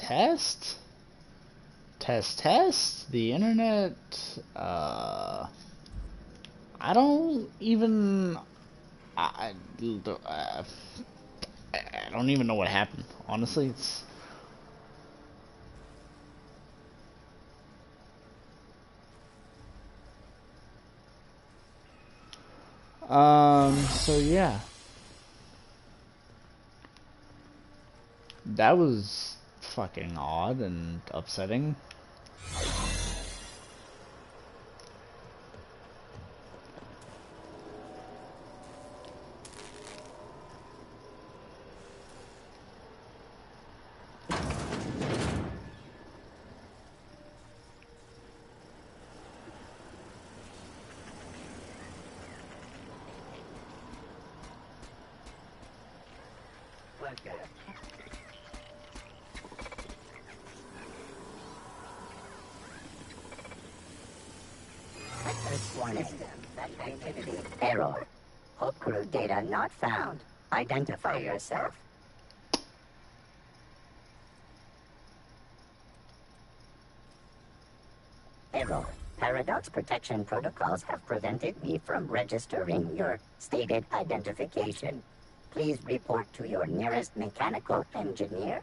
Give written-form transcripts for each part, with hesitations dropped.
test? Test? The internet? I don't even... I don't even know what happened. Honestly, it's... So yeah. That was fucking odd and upsetting. Activity error. Hope crew data not found. Identify yourself. Error. Paradox protection protocols have prevented me from registering your stated identification. Please report to your nearest mechanical engineer.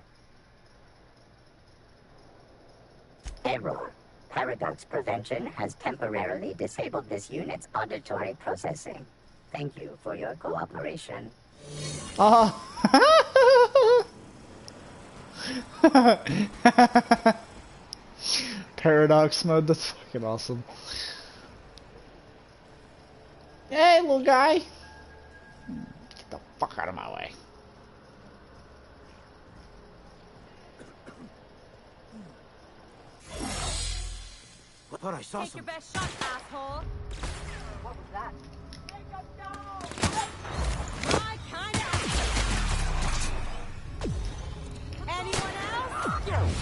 Error. Paradox prevention has temporarily disabled this unit's auditory processing. Thank you for your cooperation. Paradox mode, that's fucking awesome. Hey, little guy! Get the fuck out of my way. I thought I saw Take your best shot, asshole! What was that? My kind of action! Anyone else?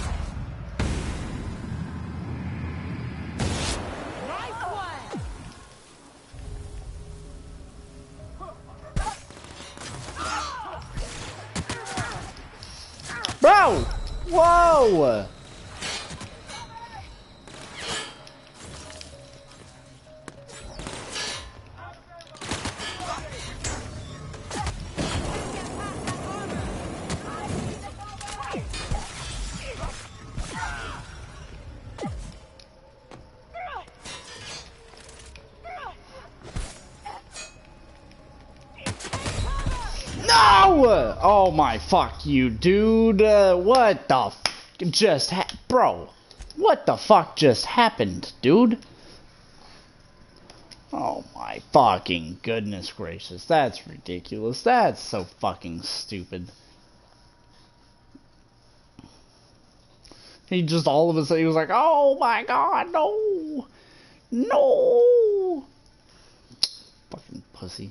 Nice one! Bro! Whoa! No! Oh my fuck you, dude. What the f just bro? What the fuck just happened, dude? Oh my fucking goodness gracious. That's ridiculous. That's so fucking stupid. He just all of a sudden he was like, oh my god, no! No! Fucking pussy.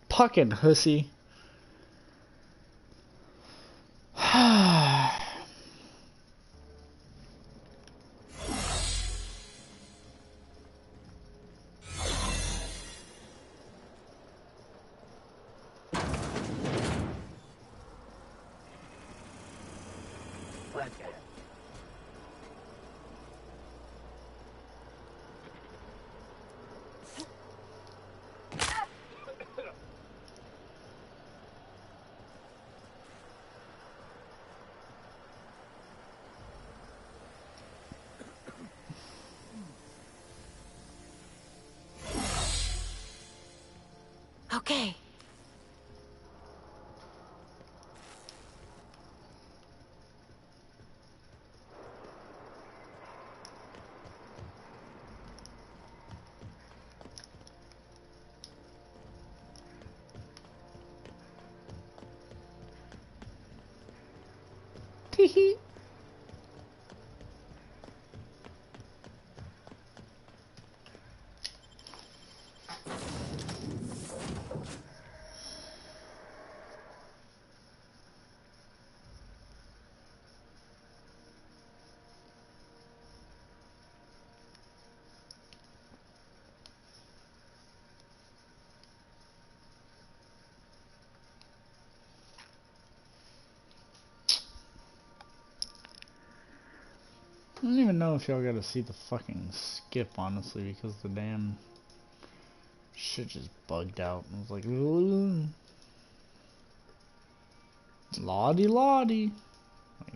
Fucking hussy. Okay. Teehee. I don't even know if y'all gotta see the fucking skip, honestly, because the damn shit just bugged out. I was like, "Ooh, lottie lottie." Like,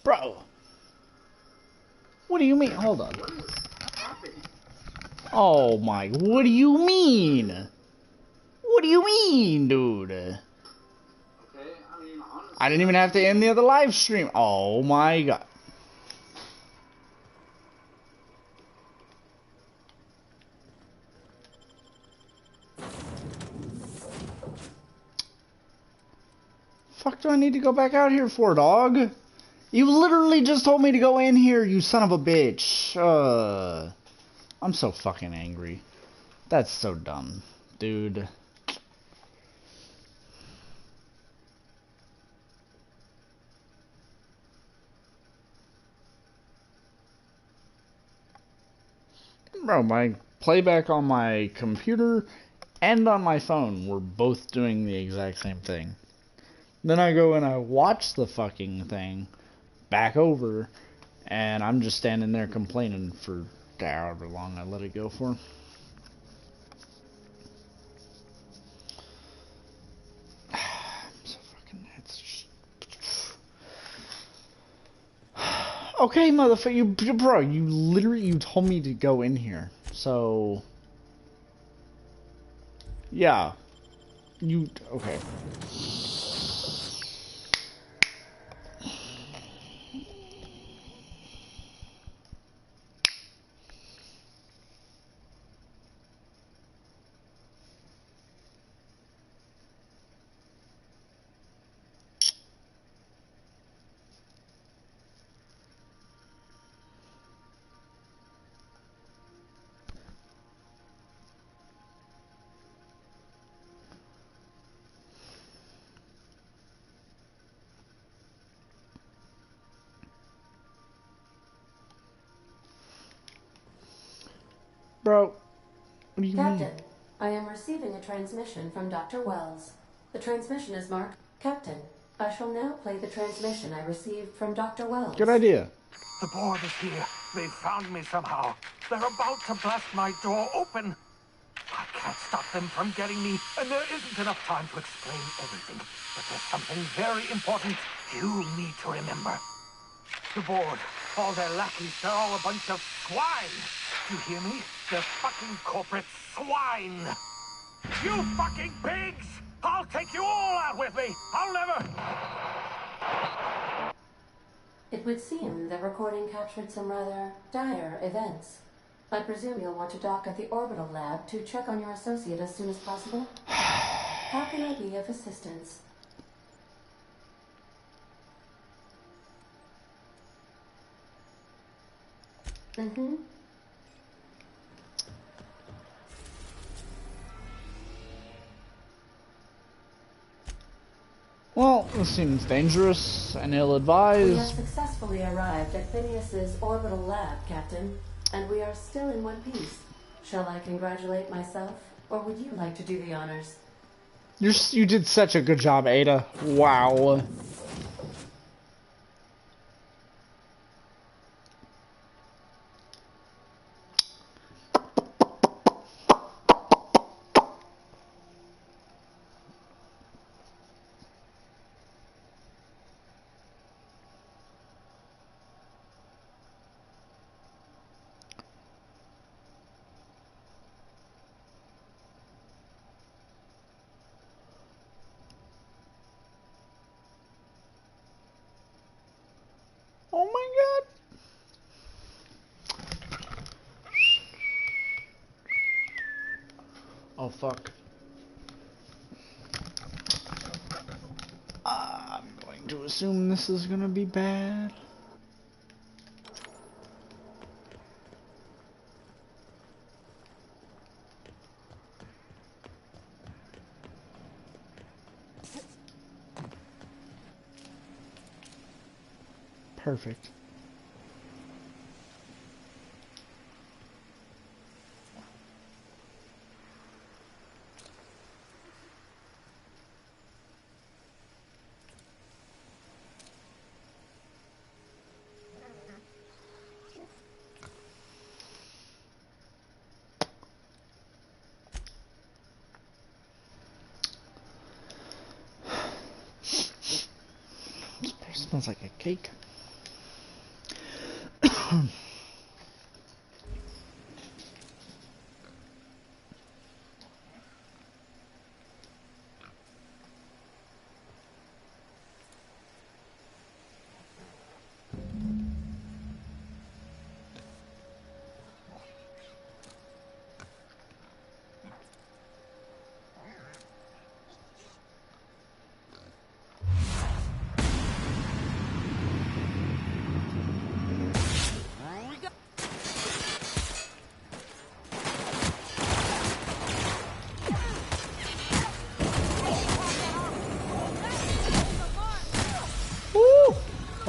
bro, what do you mean? Hold on. Oh my, what do you mean? What do you mean, dude? I didn't even have to end the other live stream. Oh my god. Fuck do I need to go back out here for, dog? You literally just told me to go in here, you son of a bitch. I'm so fucking angry. That's so dumb, dude. Bro, my playback on my computer and on my phone were both doing the exact same thing. Then I go and I watch the fucking thing back over, and I'm just standing there complaining for however long I let it go for. So fucking, it's just... Okay, motherfucker, bro, you literally, told me to go in here, so... Yeah. Okay. Bro, what do you mean? Captain, I am receiving a transmission from Dr. Wells. The transmission is marked... Captain, I shall now play the transmission I received from Dr. Wells. Good idea. The board is here. They found me somehow. They're about to blast my door open. I can't stop them from getting me, and there isn't enough time to explain everything. But there's something very important you need to remember. The board, all their lackeys, they're all a bunch of swine. You hear me? They're fucking corporate swine. You fucking pigs! I'll take you all out with me. I'll never... It would seem the recording captured some rather dire events. I presume you'll want to dock at the orbital lab to check on your associate as soon as possible. How can I be of assistance? Mm-hmm. Well, this seems dangerous and We have ill-advised. successfully arrived at Phineas's orbital lab, Captain, and we are still in one piece. Shall I congratulate myself, or would you like to do the honors? You did such a good job, Ada. Wow. Oh my god. Oh fuck. I'm going to assume this is gonna be bad. Perfect. smells like a cake.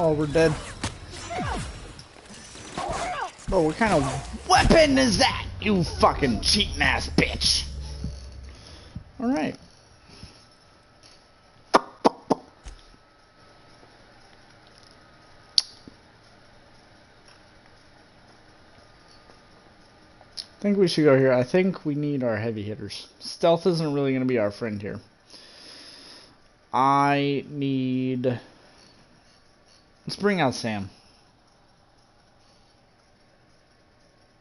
Oh, we're dead. Bro, what kind of weapon is that? You fucking cheating ass bitch. Alright. I think we should go here. I think we need our heavy hitters. Stealth isn't really going to be our friend here. I need... Let's bring out Sam.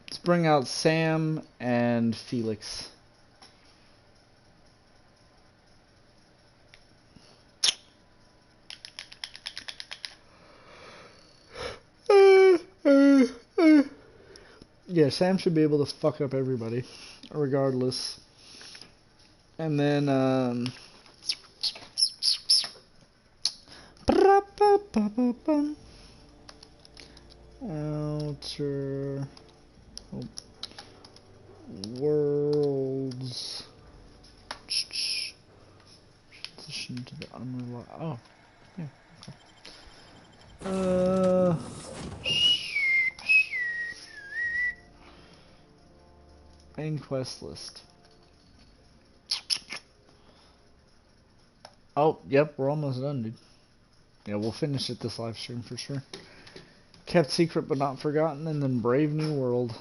Let's bring out Sam and Felix. Yeah, Sam should be able to fuck up everybody, regardless. And then, outer worlds. Transition to the unreliable. Oh, yeah. Okay. Main quest list. Oh, yep, we're almost done, dude. Yeah, we'll finish it this live stream for sure. Kept secret but not forgotten, and then Brave New World.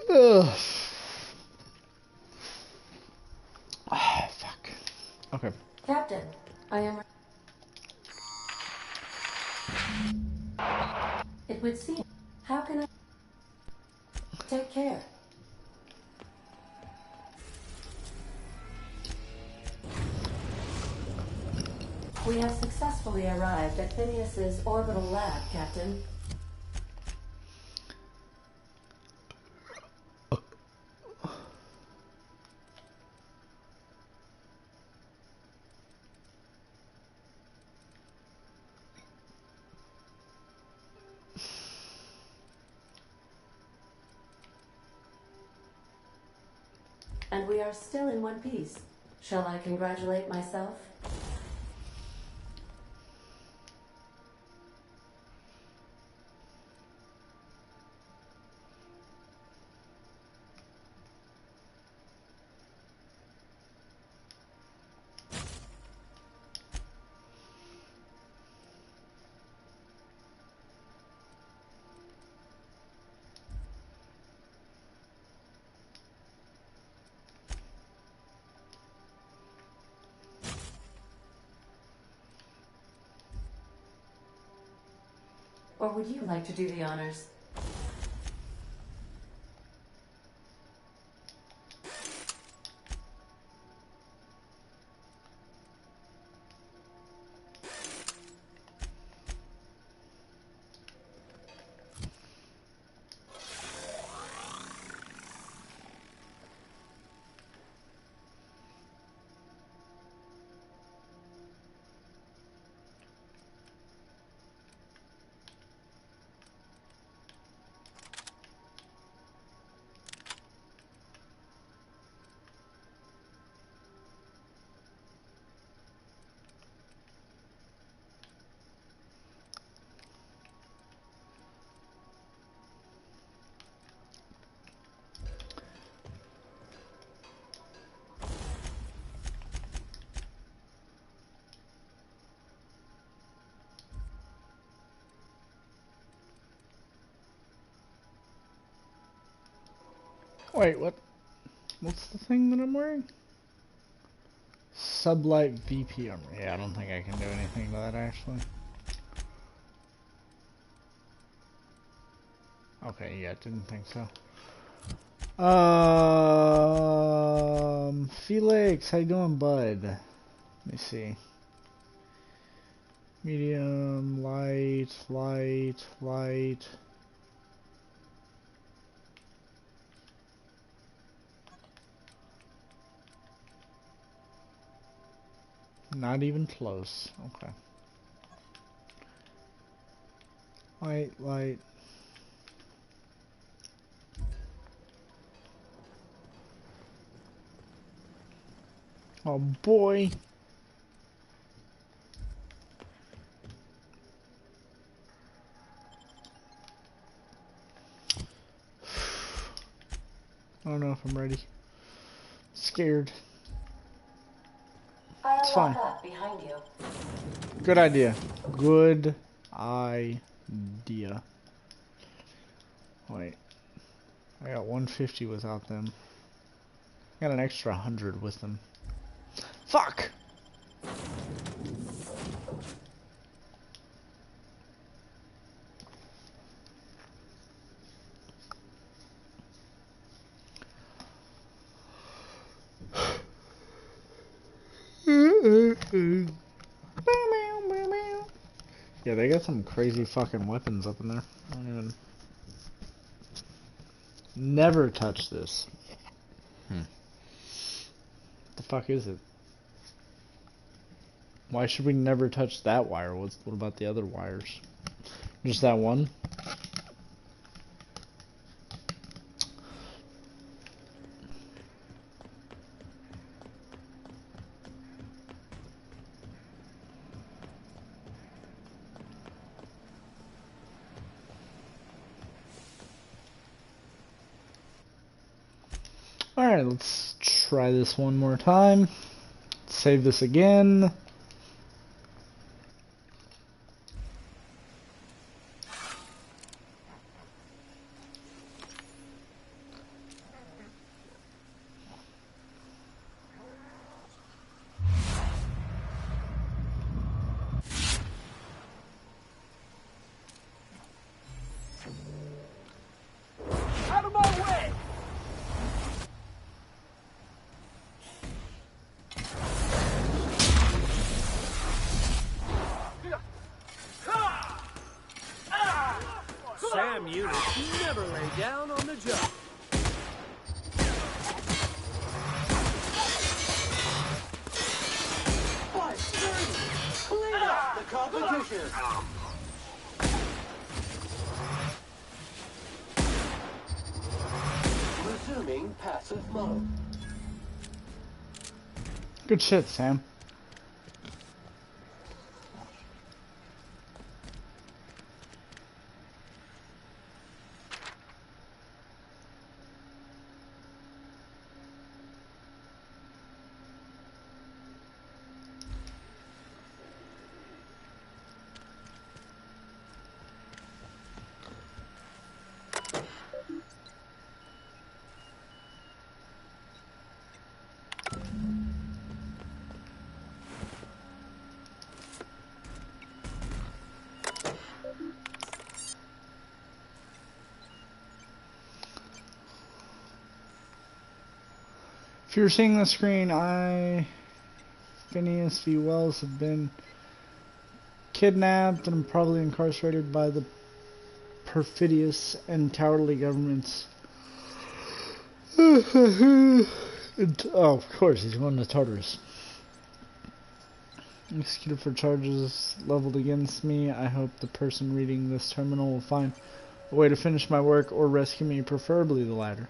Ugh. Ah, fuck. Okay. Captain, I am... It would seem... How can I... Take care. We have successfully arrived at Phineas's orbital lab, Captain. And we are still in one piece. Shall I congratulate myself? Or would you like to do the honors? Wait, what? What's the thing that I'm wearing? Sublight VP armor. Yeah, I don't think I can do anything to that actually. Okay, yeah, didn't think so. Felix, how you doing, bud? Let me see. Medium, light, light, light. Not even close. Okay. Light, light. Oh boy. I don't know if I'm ready. Scared. It's fine. That behind you. Good idea. Good idea. Wait. I got 150 without them. I got an extra 100 with them. Fuck! Yeah, they got some crazy fucking weapons up in there. I don't even... Never touch this. What the fuck is it? Why should we never touch that wire? What about the other wires? Just that one? Alright, let's try this one more time. Save this again. Out of my way! Sam units never lay down on the job. Clean up the competition! Resuming passive mode. Good shit, Sam. If you're seeing the screen, Phineas V. Wells, have been kidnapped and I'm probably incarcerated by the perfidious and cowardly governments. Oh, of course, he's going to Tartarus. Executed for charges leveled against me. I hope the person reading this terminal will find a way to finish my work or rescue me, preferably the latter.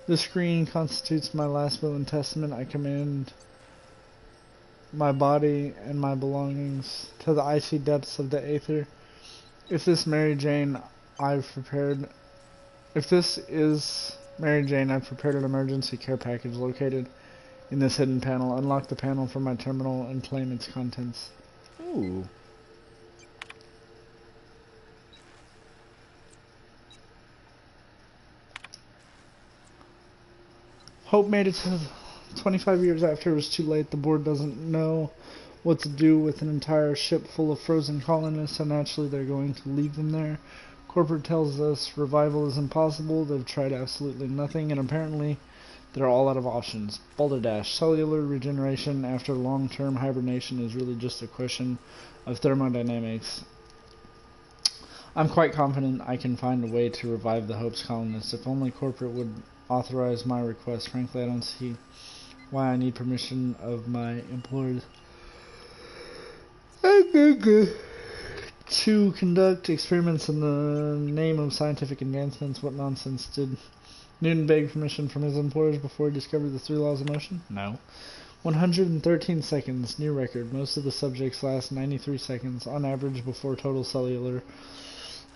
This screen constitutes my last will and testament. I commend my body and my belongings to the icy depths of the aether. If this is Mary Jane, I've prepared an emergency care package located in this hidden panel. Unlock the panel from my terminal and claim its contents. Ooh. Hope made it to 25 years after it was too late. The board doesn't know what to do with an entire ship full of frozen colonists, so naturally they're going to leave them there. Corporate tells us revival is impossible. They've tried absolutely nothing, and apparently they're all out of options. Balderdash. Cellular regeneration after long-term hibernation is really just a question of thermodynamics. I'm quite confident I can find a way to revive the Hope's colonists. If only corporate would authorize my request. Frankly, I don't see why I need permission of my employers to conduct experiments in the name of scientific advancements. What nonsense. Did Newton beg permission from his employers before he discovered the 3 laws of motion? No. 113 seconds, new record. Most of the subjects last 93 seconds on average before total cellular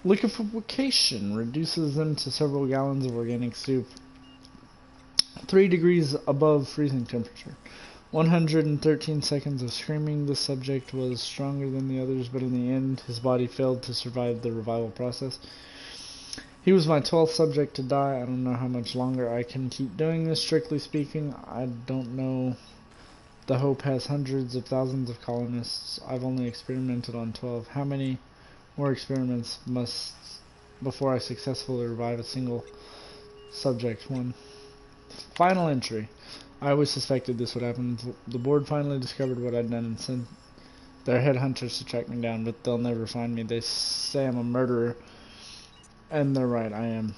liquefaction reduces them to several gallons of organic soup. 3 degrees above freezing temperature. 113 seconds of screaming. The subject was stronger than the others, but in the end, his body failed to survive the revival process. He was my 12th subject to die. I don't know how much longer I can keep doing this. Strictly speaking, I don't know. The Hope has hundreds of thousands of colonists. I've only experimented on 12. How many more experiments must before I successfully revive a single subject? 1. Final entry. I always suspected this would happen. The board finally discovered what I'd done and sent their headhunters to track me down, but they'll never find me. They say I'm a murderer, and they're right, I am.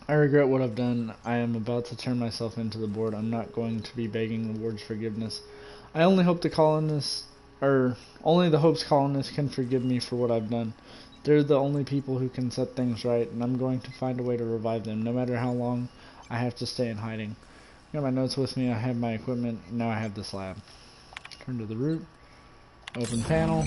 I regret what I've done. I am about to turn myself into the board. I'm not going to be begging the board's forgiveness. I only hope the colonists, only the Hope's colonists can forgive me for what I've done. They're the only people who can set things right, and I'm going to find a way to revive them, no matter how long I have to stay in hiding. I got my notes with me, I have my equipment, and now I have this lab. Turn to the root. Open panel.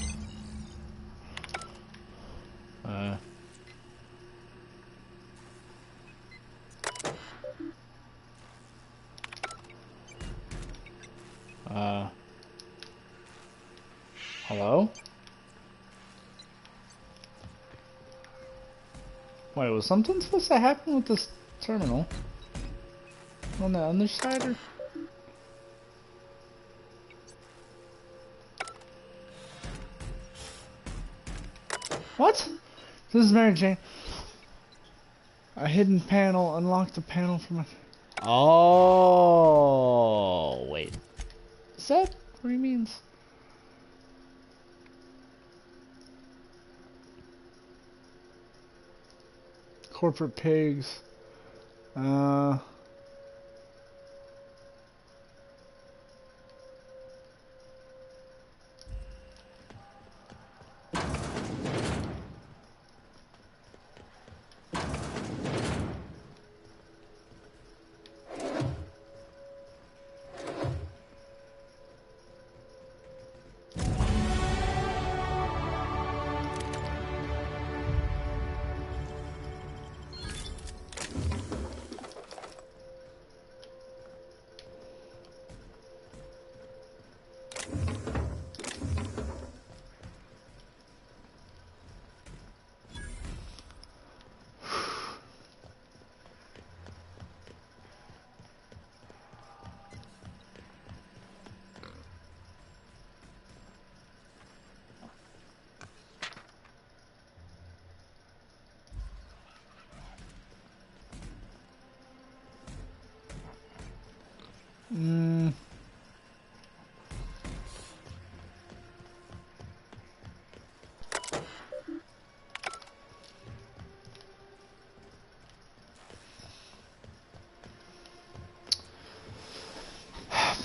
Hello? Wait, was something supposed to happen with this terminal? On the other side, or? What? This is Mary Jane. A hidden panel. Unlock the panel from a... Oh, wait. Is that what he means? Corporate pigs.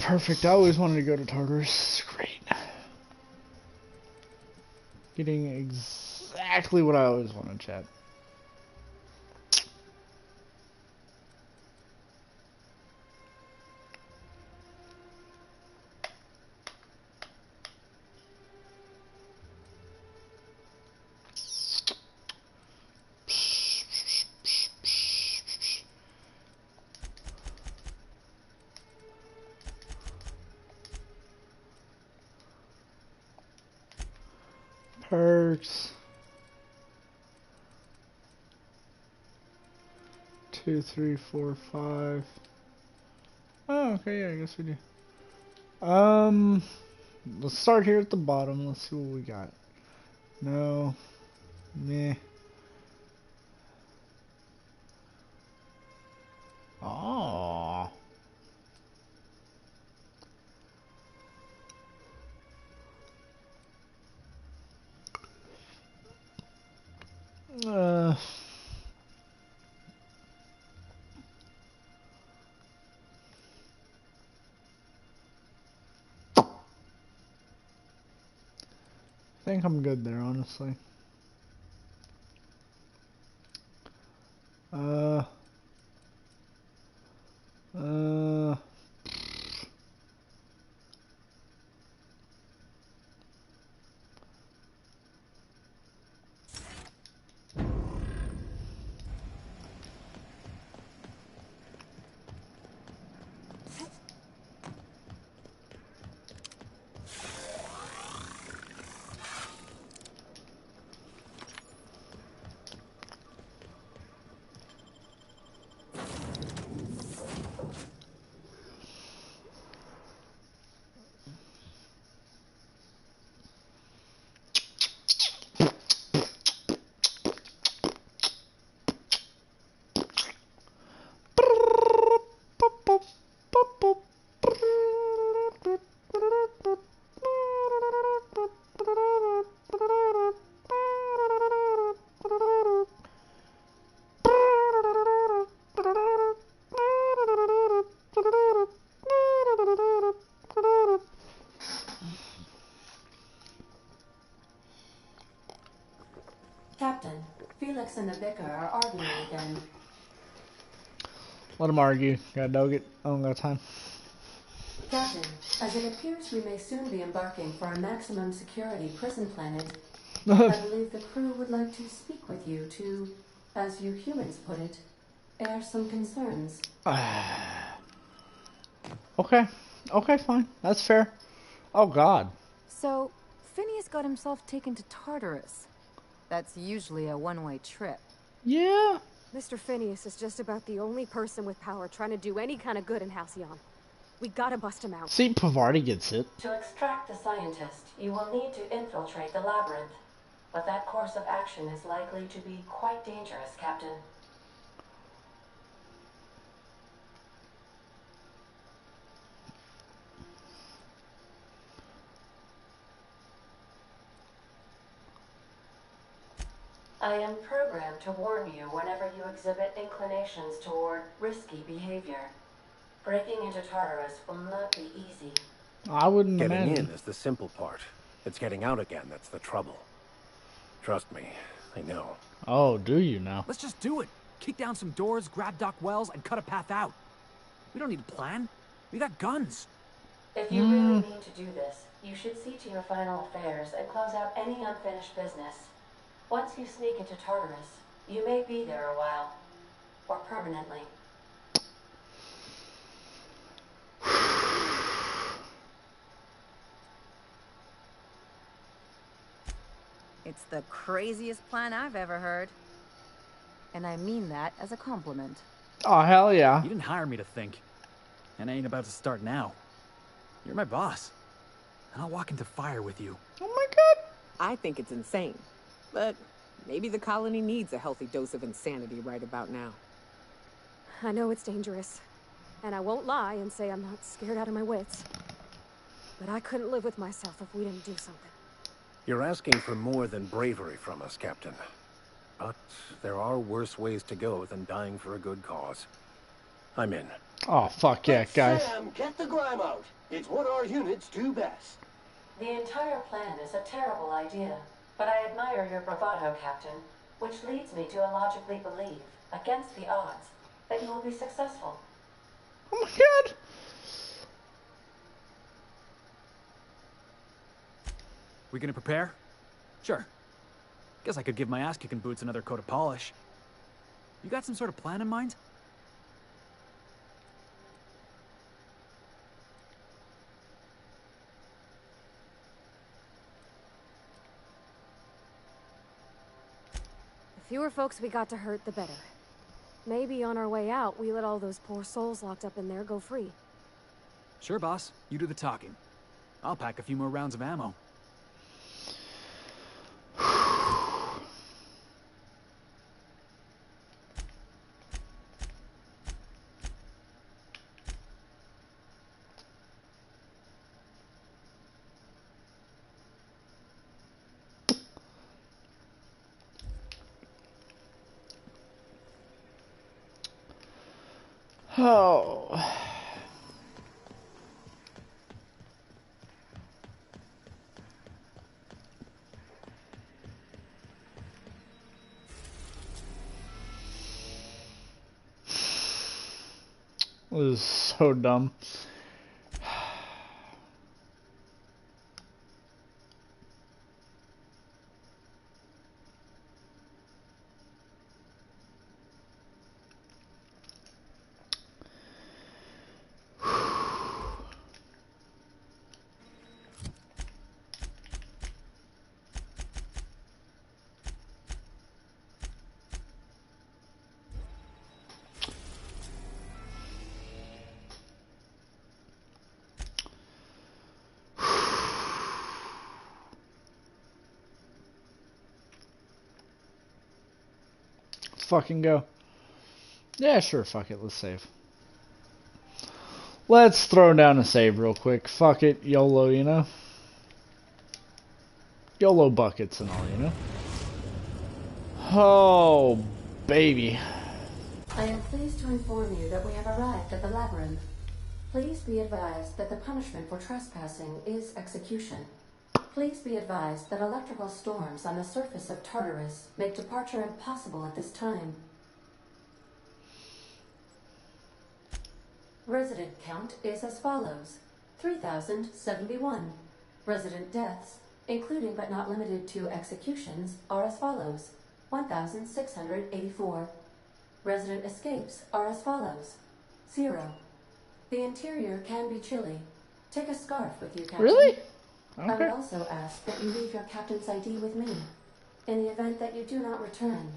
Perfect. I always wanted to go to Tartarus. Great. Getting exactly what I always wanted, chat. Perks. 2, 3, 4, 5. Oh, okay, yeah, I guess we do. Let's start here at the bottom. Let's see what we got. No. Meh. Oh. Uh. I think I'm good there, honestly. Uh. Uh. Captain, Felix and the vicar are arguing again. Let them argue. Gotta dog it. I don't got time. Captain, as it appears we may soon be embarking for a maximum security prison planet, I believe the crew would like to speak with you to, as you humans put it, air some concerns. Okay. Okay, fine. That's fair. Oh, God. So, Phineas got himself taken to Tartarus. That's usually a one-way trip. Yeah. Mr. Phineas is just about the only person with power trying to do any kind of good in Halcyon. We gotta bust him out. See, Pavarti gets it. To extract the scientist, you will need to infiltrate the labyrinth. But that course of action is likely to be quite dangerous, Captain. I am programmed to warn you whenever you exhibit inclinations toward risky behavior. Breaking into Tartarus will not be easy. I wouldn't Getting imagine. in is the simple part. It's getting out again that's the trouble. Trust me, I know. Oh, do you now? Let's just do it. Kick down some doors, grab Doc Wells, and cut a path out. We don't need a plan. We got guns. If you really need to do this, you should see to your final affairs and close out any unfinished business. Once you sneak into Tartarus, you may be there a while. Or permanently. It's the craziest plan I've ever heard. And I mean that as a compliment. Oh, hell yeah. You didn't hire me to think. And I ain't about to start now. You're my boss. And I'll walk into fire with you. Oh my God. I think it's insane. But maybe the colony needs a healthy dose of insanity right about now. I know it's dangerous. And I won't lie and say I'm not scared out of my wits. But I couldn't live with myself if we didn't do something. You're asking for more than bravery from us, Captain. But there are worse ways to go than dying for a good cause. I'm in. Oh, fuck yeah, guys. Sam, get the grime out. It's what our units do best. The entire plan is a terrible idea, but I admire your bravado, Captain, which leads me to illogically believe, against the odds, that you will be successful. Oh my God. We gonna prepare? Sure. Guess I could give my ass-kicking boots another coat of polish. You got some sort of plan in mind? The fewer folks we got to hurt, the better. Maybe on our way out, we let all those poor souls locked up in there go free. Sure, boss. You do the talking. I'll pack a few more rounds of ammo. Oh. This is so dumb. Let's fucking go. Yeah, sure, fuck it, let's save. Let's throw down a save real quick. Fuck it, YOLO, you know? YOLO buckets and all, you know? Oh, baby. I am pleased to inform you that we have arrived at the labyrinth. Please be advised that the punishment for trespassing is execution. Please be advised that electrical storms on the surface of Tartarus make departure impossible at this time. Resident count is as follows: 3,071. Resident deaths, including but not limited to executions, are as follows: 1,684. Resident escapes are as follows: 0. The interior can be chilly. Take a scarf with you, Captain. Really? I would Okay. also ask that you leave your captain's ID with me, in the event that you do not return.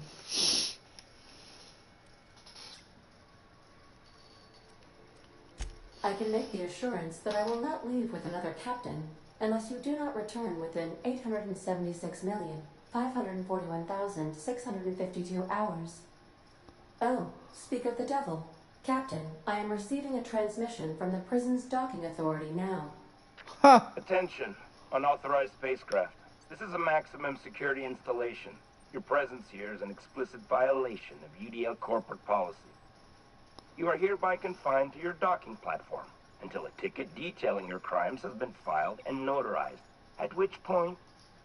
I can make the assurance that I will not leave with another captain unless you do not return within 876,541,652 hours. Oh, speak of the devil. Captain, I am receiving a transmission from the prison's docking authority now. Ha! Attention, unauthorized spacecraft. This is a maximum security installation. Your presence here is an explicit violation of UDL corporate policy. You are hereby confined to your docking platform until a ticket detailing your crimes has been filed and notarized, at which point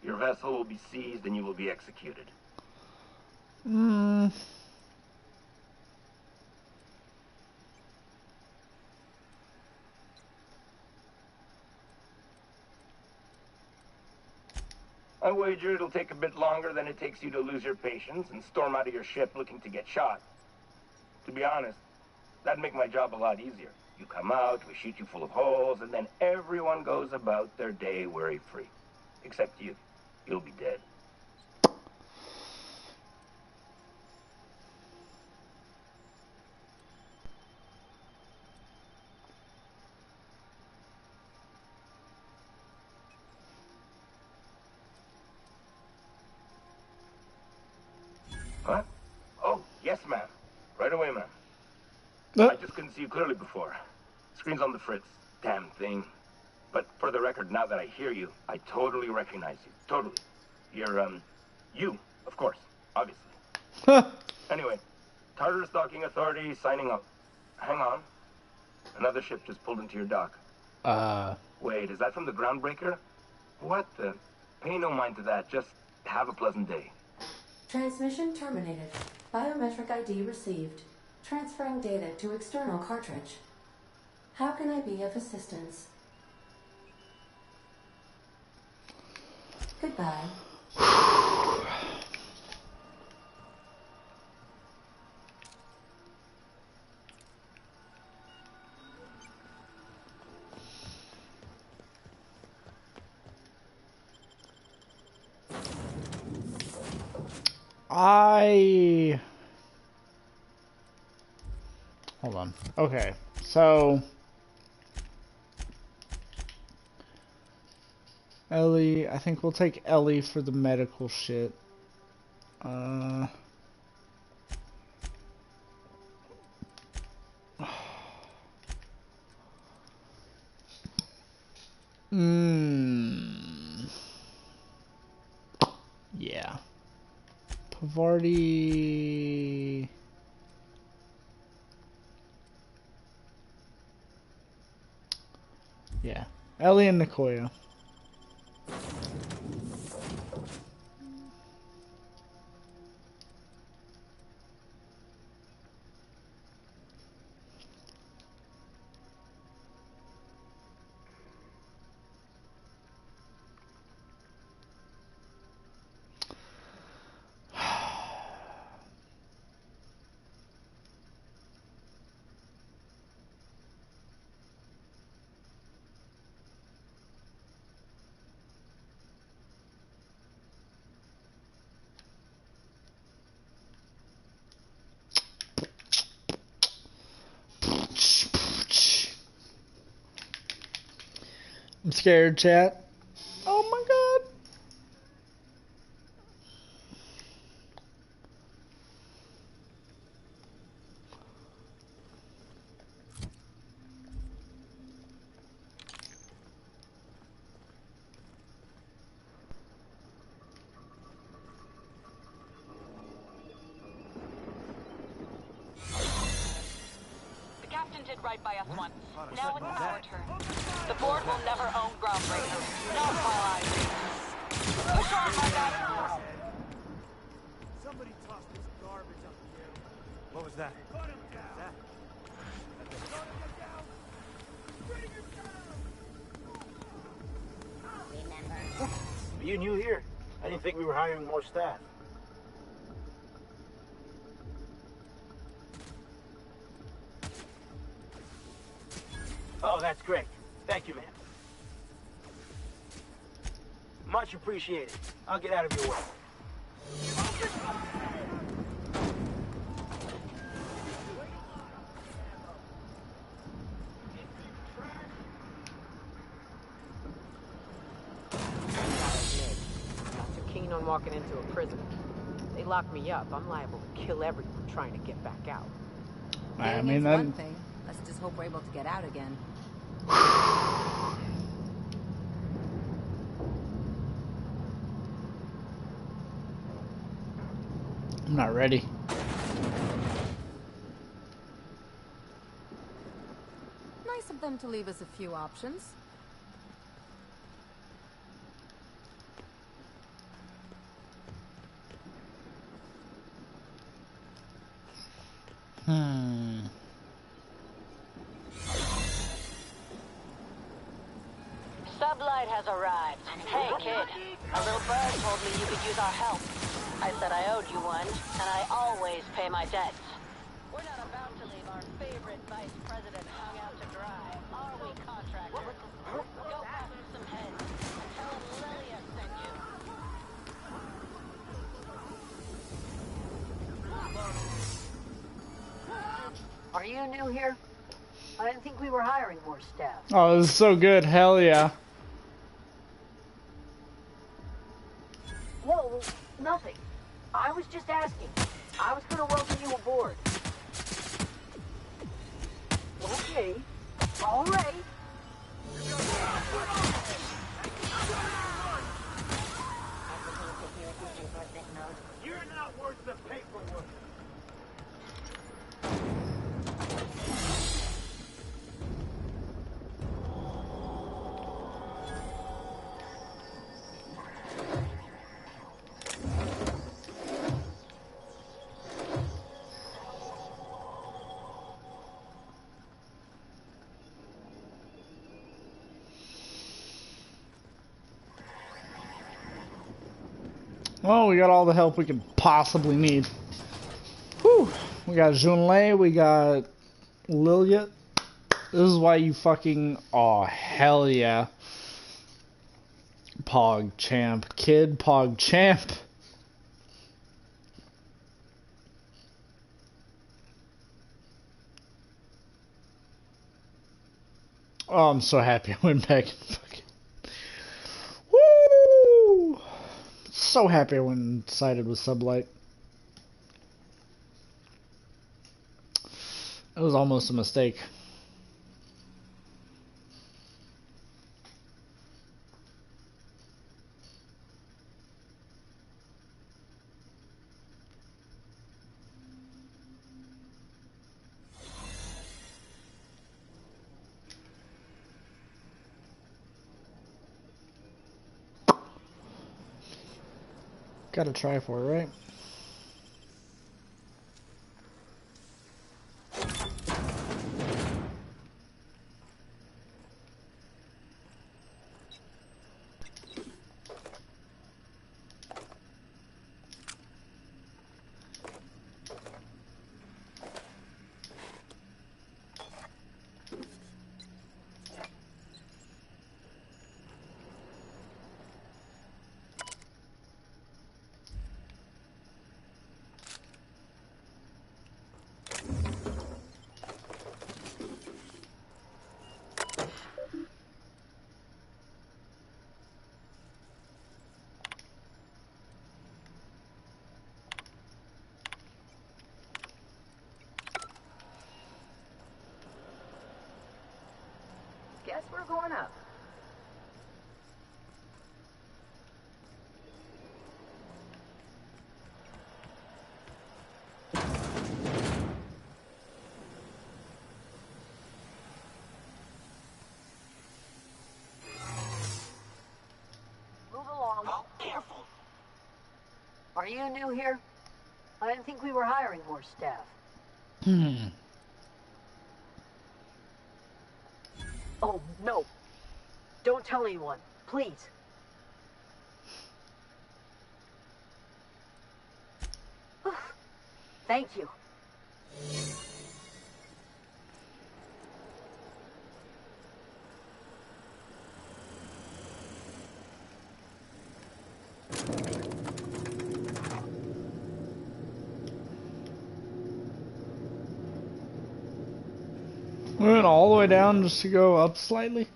your vessel will be seized and you will be executed. I wager it'll take a bit longer than it takes you to lose your patience and storm out of your ship looking to get shot. To be honest, that'd make my job a lot easier. You come out, we shoot you full of holes, and then everyone goes about their day worry-free. Except you. You'll be dead. Huh? Oh, yes, ma'am. Right away, ma'am. I just couldn't see you clearly before. Screen's on the fritz. Damn thing. But for the record, now that I hear you, I totally recognize you. Totally. You're, you, of course. Obviously. Anyway, Tartarus Docking Authority signing up. Hang on. Another ship just pulled into your dock. Wait, is that from the Groundbreaker? What the? Pay no mind to that. Just have a pleasant day. Transmission terminated. Biometric ID received. Transferring data to external cartridge. How can I be of assistance? Goodbye. Hold on. Okay, so Ellie, I think we'll take Ellie for the medical shit. Yeah. Pavardi. Yeah. Ellie and Nicoya. I'm scared, chat. Oh my god. The captain did right by us once. Now it's our turn. The board will never own Groundbreaker. Not while I do. Push on, my guy. Somebody tossed this garbage up here. What was that? Cut him down. That? Cut him down. Bring him down. Are you new here? I didn't think we were hiring more staff. Oh, that's great. Thank you, ma'am. Much appreciated. I'll get out of your way. Not too keen on walking into a prison. They lock me up, I'm liable to kill everyone trying to get back out. I mean, It's one thing. Let's just hope we're able to get out again. I'm not ready. Nice of them to leave us a few options. Sublight has arrived. Hey, kid. A little bird told me you could use our help. I said I owed you one, and I always pay my debts. We're not about to leave our favorite vice president hung out to dry, are we, contractor? Go back to some heads and tell him Lilia sent you. Are you new here? I didn't think we were hiring more staff. Oh, this is so good. Hell yeah. Whoa, nothing. I was just asking. I was gonna welcome you aboard. Okay. All right. You're not worth the paperwork. Well, we got all the help we could possibly need. Whew. We got Junlei, we got Lilia. This is why you fucking... Oh, hell yeah. Pog champ. Kid Pog champ. Oh, I'm so happy I went back and fucking... Woo! so happy I went and sided with Sublight. It was almost a mistake. Gotta try for it, right? Guess we're going up. Move along. Oh, careful. Are you new here? I didn't think we were hiring more staff. Oh, no. Don't tell anyone, please. Thank you. We went all the way down just to go up slightly.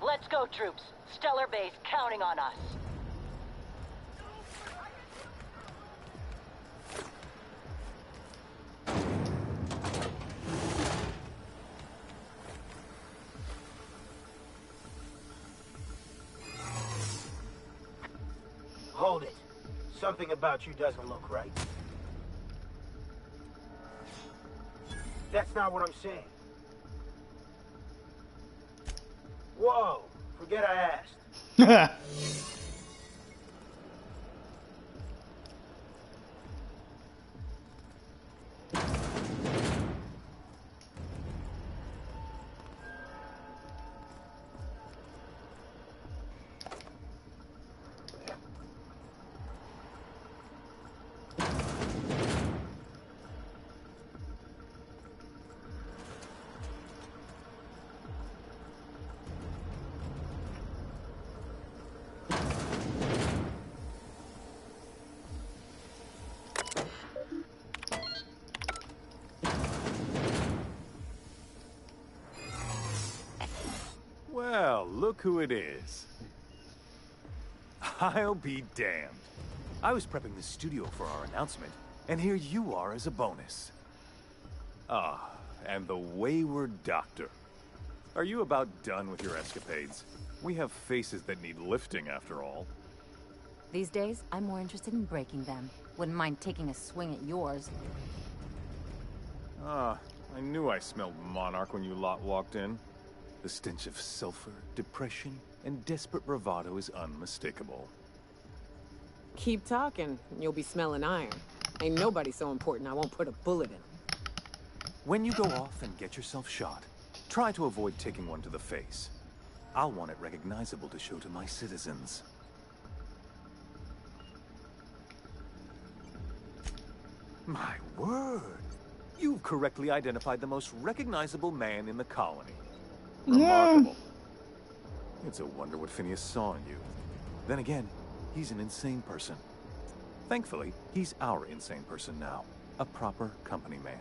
Let's go, troops. Stellar Base counting on us. Hold it. Something about you doesn't look right. That's not what I'm saying. Whoa, forget I asked. Well, look who it is. I'll be damned. I was prepping the studio for our announcement, and here you are as a bonus. Ah, and the wayward doctor. Are you about done with your escapades? We have faces that need lifting, after all. These days, I'm more interested in breaking them. Wouldn't mind taking a swing at yours. Ah, I knew I smelled Monarch when you lot walked in. The stench of sulfur, depression, and desperate bravado is unmistakable. Keep talking, and you'll be smelling iron. Ain't nobody so important I won't put a bullet in. When you go off and get yourself shot, try to avoid taking one to the face. I'll want it recognizable to show to my citizens. My word! You've correctly identified the most recognizable man in the colony. Remarkable. It's a wonder what Phineas saw in you. Then again, he's an insane person. Thankfully, he's our insane person now. A proper company man.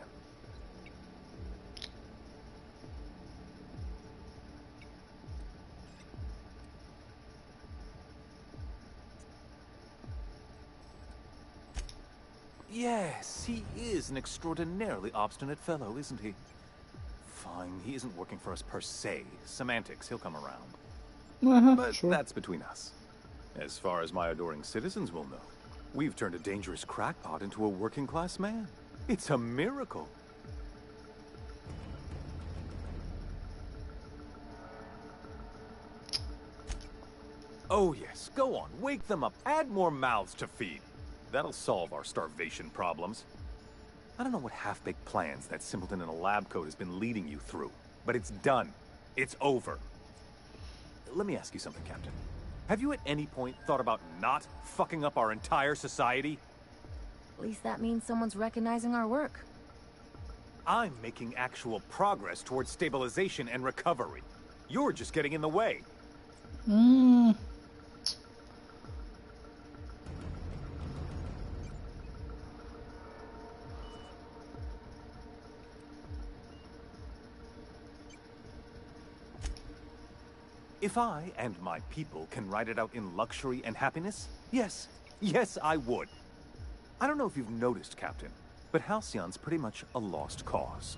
Yes, he is an extraordinarily obstinate fellow, isn't he? Fine, he isn't working for us per se. Semantics, he'll come around. But sure. That's between us. As far as my adoring citizens will know, we've turned a dangerous crackpot into a working-class man. It's a miracle. Oh yes, go on, wake them up, add more mouths to feed. That'll solve our starvation problems. I don't know what half-baked plans that simpleton in a lab coat has been leading you through, but it's done. It's over. Let me ask you something, Captain. Have you at any point thought about not fucking up our entire society? At least that means someone's recognizing our work. I'm making actual progress towards stabilization and recovery. You're just getting in the way. If I and my people can ride it out in luxury and happiness, yes, I would. I don't know if you've noticed, Captain, but Halcyon's pretty much a lost cause.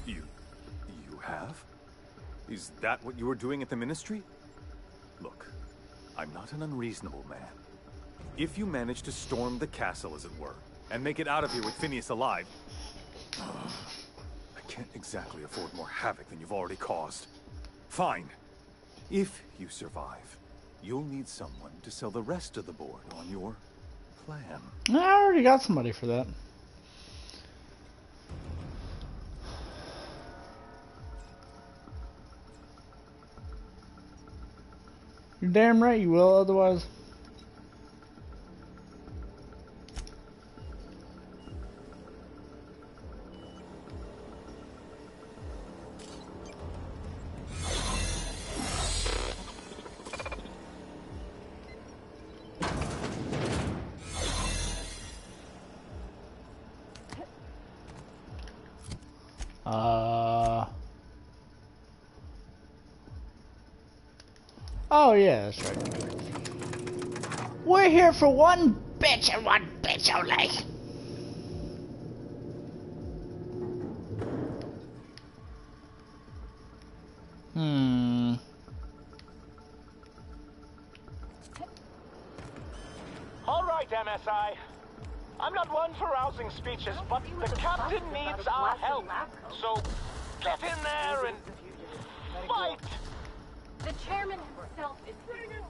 You have? Is that what you were doing at the Ministry? Look, I'm not an unreasonable man. If you manage to storm the castle, as it were, and make it out of here with Phineas alive, I can't exactly afford more havoc than you've already caused. Fine. If you survive, you'll need someone to sell the rest of the board on your plan. I already got somebody for that. You're damn right you will, otherwise... Oh yeah, that's right. We're here for one bitch and one bitch only. All right, MSI. I'm not one for rousing speeches, but the captain needs our help. So get in there and fight. The chairman himself is here.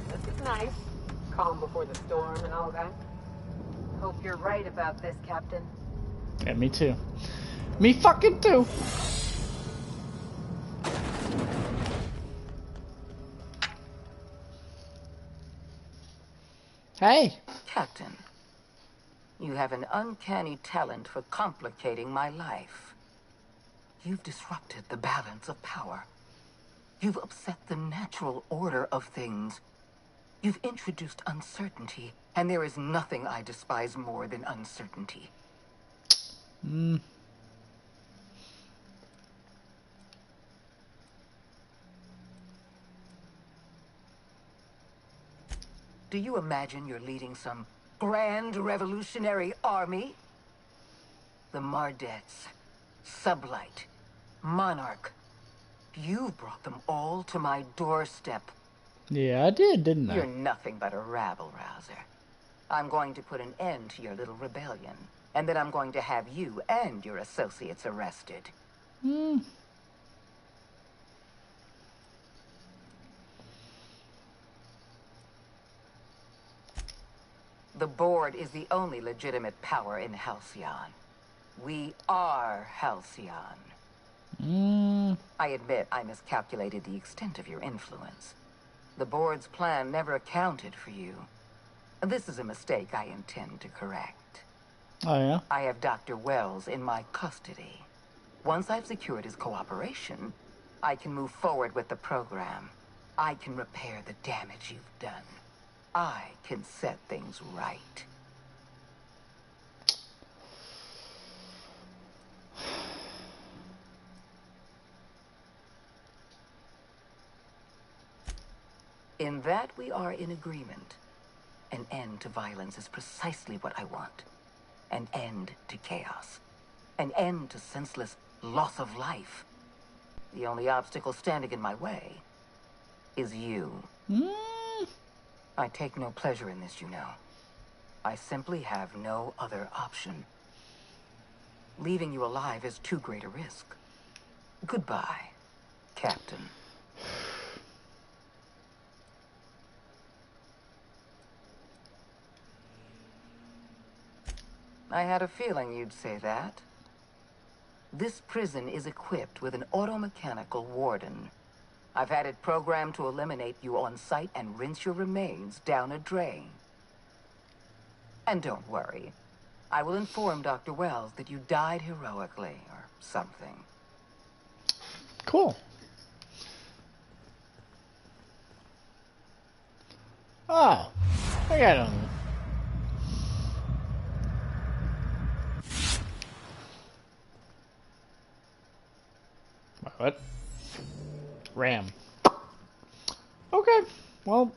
This is nice. Calm before the storm and all that. Hope you're right about this, Captain. Yeah, me too. Me fucking too. Hey. Captain, you have an uncanny talent for complicating my life. You've disrupted the balance of power. You've upset the natural order of things. You've introduced uncertainty, and there is nothing I despise more than uncertainty. Do you imagine you're leading some grand revolutionary army? The Mardettes, Sublight, Monarch. You brought them all to my doorstep. Yeah, I did, didn't I? You're nothing but a rabble-rouser. I'm going to put an end to your little rebellion, and then I'm going to have you and your associates arrested. The board is the only legitimate power in Halcyon. We are Halcyon. I admit I miscalculated the extent of your influence. The board's plan never accounted for you. This is a mistake I intend to correct. Oh, yeah? I have Dr. Wells in my custody. Once I've secured his cooperation, I can move forward with the program. I can repair the damage you've done. I can set things right. In that we are in agreement. An end to violence is precisely what I want. An end to chaos. An end to senseless loss of life. The only obstacle standing in my way is you. I take no pleasure in this, you know. I simply have no other option. Leaving you alive is too great a risk. Goodbye, Captain. I had a feeling you'd say that. This prison is equipped with an automechanical warden. I've had it programmed to eliminate you on sight and rinse your remains down a drain. And don't worry. I will inform Dr. Wells that you died heroically, or something. Cool. Oh, I got him. What? RAM. Okay, well.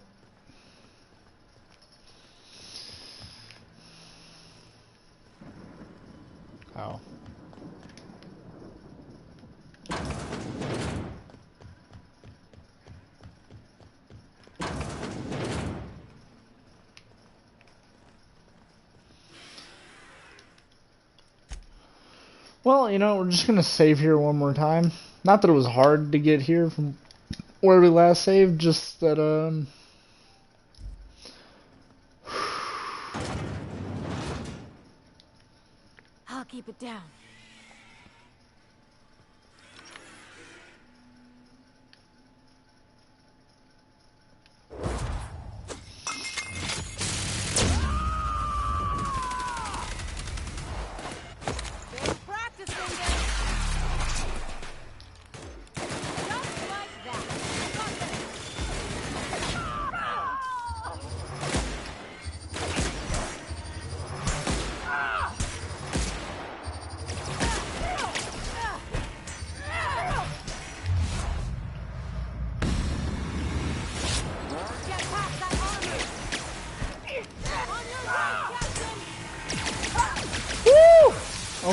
Oh. Well, you know, we're just gonna save here one more time. Not that it was hard to get here from where we last saved, just that, I'll keep it down.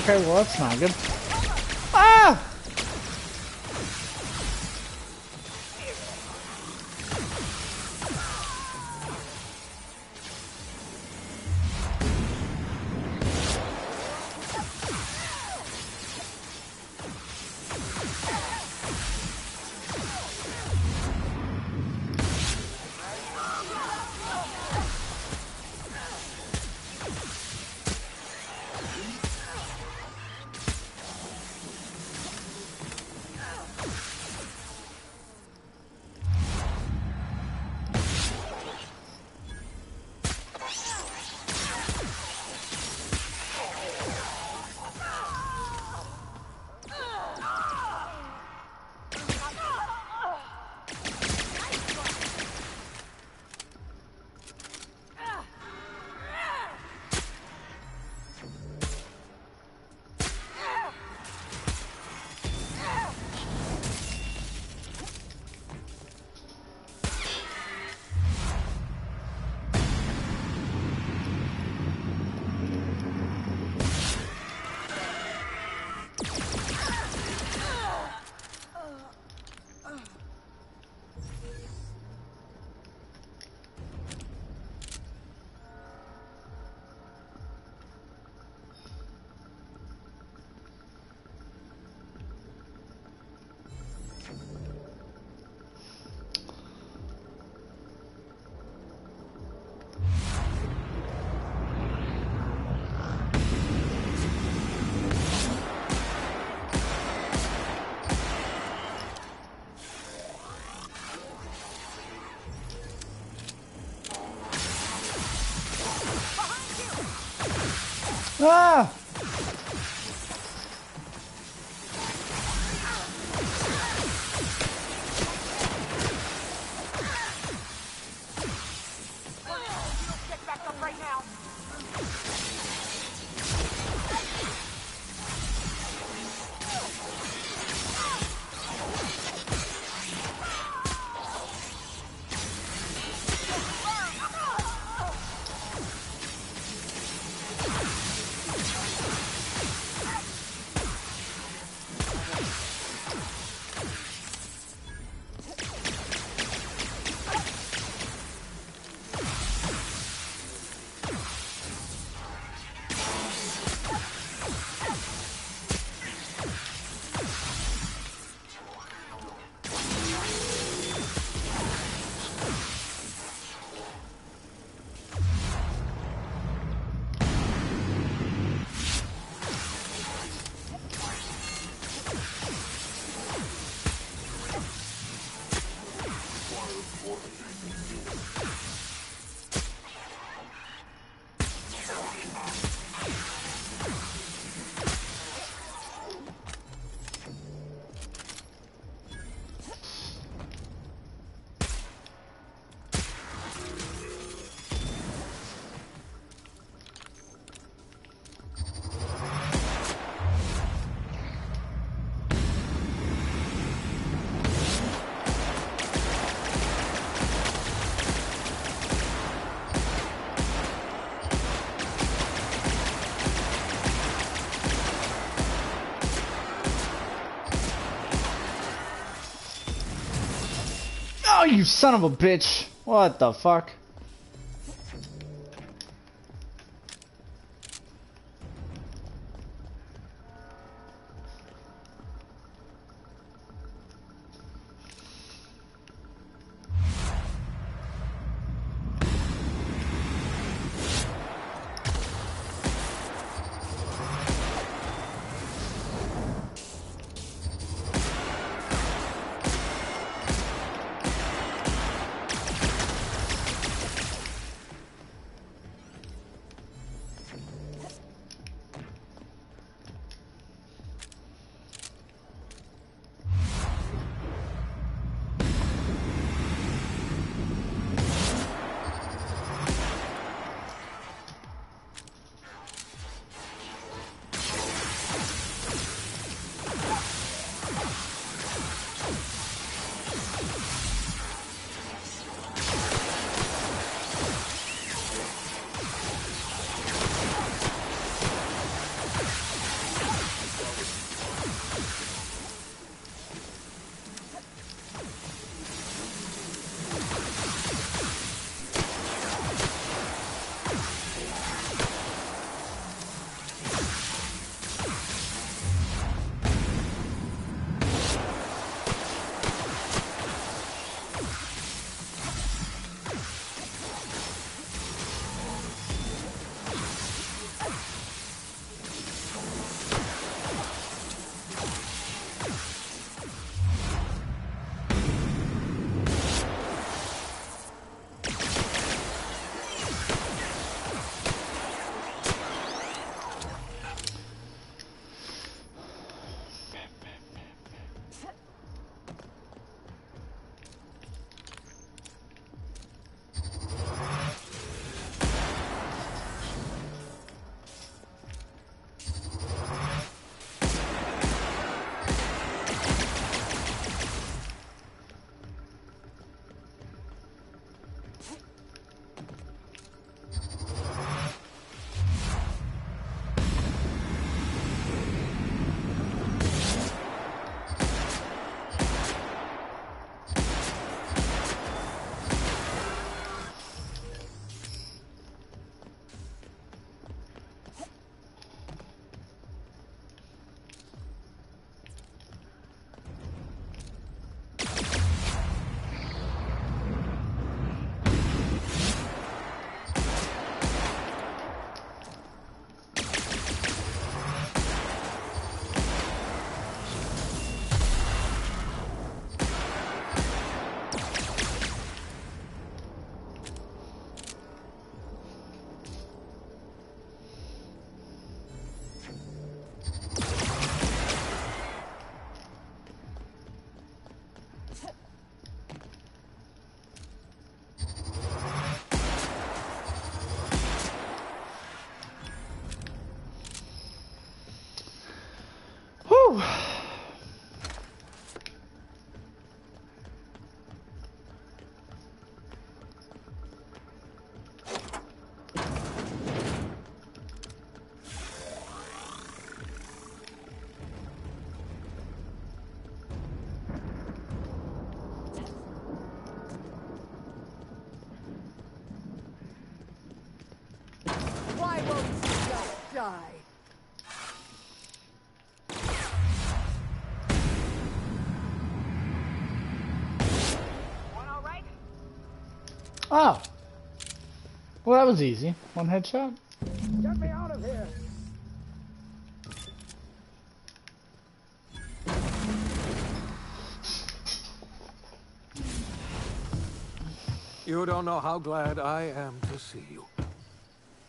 okay, well, that's not good. Ah! Ah! Get back up right now. Oh, you son of a bitch! What the fuck? Whew. Why won't you just die? Oh. Well, that was easy. One headshot. Get me out of here! You don't know how glad I am to see you.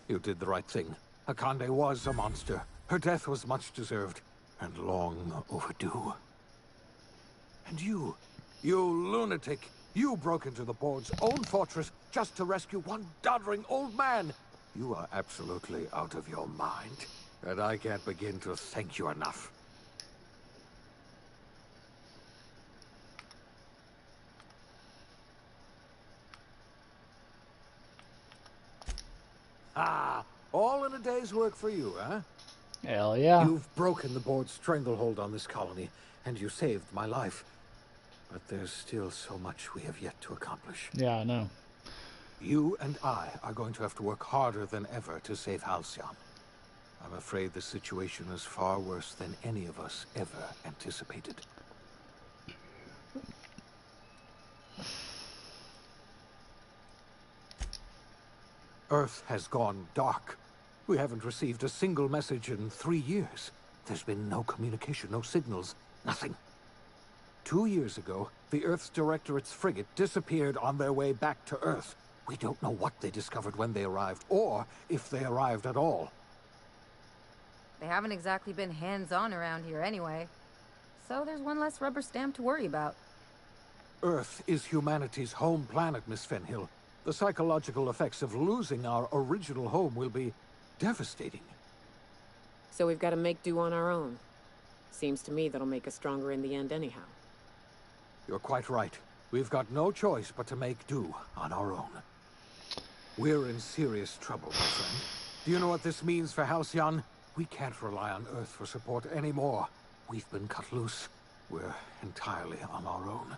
You did the right thing. Akande was a monster. Her death was much deserved, and long overdue. And you lunatic, you broke into the board's own fortress just to rescue one doddering old man. You are absolutely out of your mind, and I can't begin to thank you enough. Ah, all in a day's work for you, huh? Hell yeah. You've broken the board's stranglehold on this colony, and you saved my life. But there's still so much we have yet to accomplish. Yeah, I know. You and I are going to have to work harder than ever to save Halcyon. I'm afraid the situation is far worse than any of us ever anticipated. Earth has gone dark. We haven't received a single message in 3 years. There's been no communication, no signals, nothing. 2 years ago, the Earth's Directorate's frigate disappeared on their way back to Earth. We don't know what they discovered when they arrived, or if they arrived at all. They haven't exactly been hands-on around here anyway. So there's one less rubber stamp to worry about. Earth is humanity's home planet, Miss Fenhill. The psychological effects of losing our original home will be devastating. So we've got to make do on our own. Seems to me that'll make us stronger in the end anyhow. You're quite right. We've got no choice but to make do on our own. We're in serious trouble, my friend. Do you know what this means for Halcyon? We can't rely on Earth for support anymore. We've been cut loose. We're entirely on our own.